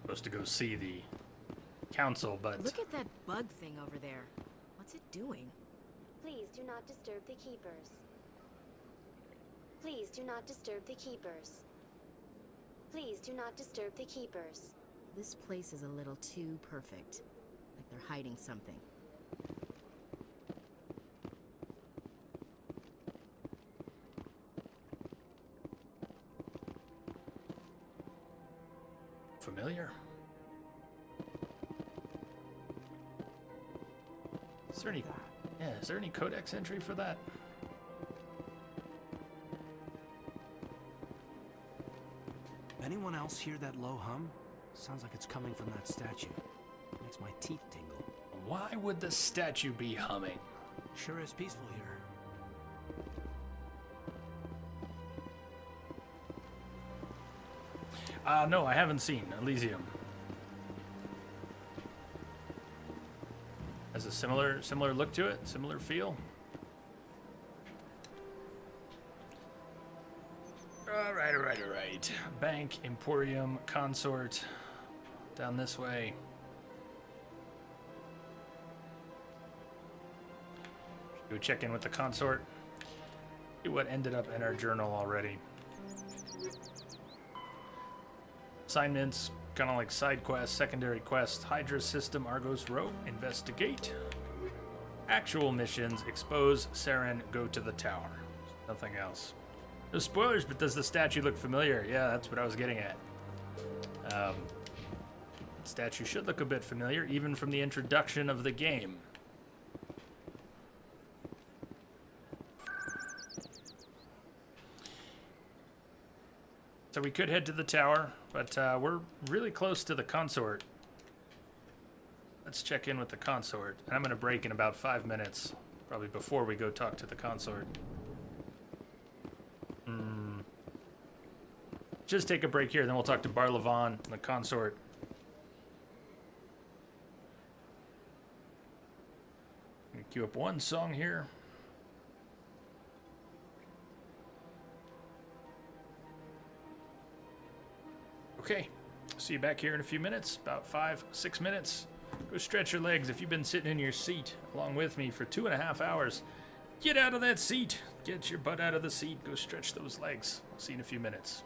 Supposed to go see the council, but Look at that bug thing over there. What's it doing? Please do not disturb the Keepers. Please do not disturb the Keepers. Please do not disturb the Keepers. This place is a little too perfect. Like they're hiding something. familiar. Is there any codex entry for that? Anyone else hear that low hum? Sounds like it's coming from that statue. Makes my teeth tingle. Why would the statue be humming? Sure is peaceful here. No, I haven't seen Elysium. Has a similar look to it, similar feel. All right. Bank, Emporium, Consort. Down this way. Should we check in with the Consort? See what ended up in our journal already. Assignments, kind of like side quests, secondary quests, Hydra System, Argos Row, investigate. Actual missions, expose, Saren, go to the tower. Nothing else. No spoilers, but does the statue look familiar? Yeah, that's what I was getting at. Statue should look a bit familiar, even from the introduction of the game. So we could head to the tower, but we're really close to the consort. Let's check in with the consort. And I'm going to break in about 5 minutes, probably before we go talk to the consort. Just take a break here, then we'll talk to Barlavan and the consort. I'm going to queue up one song here. Okay, see you back here in a few minutes, about 5-6 minutes. Go stretch your legs. If you've been sitting in your seat along with me for 2.5 hours, get out of that seat. Get your butt out of the seat. Go stretch those legs. I'll see you in a few minutes.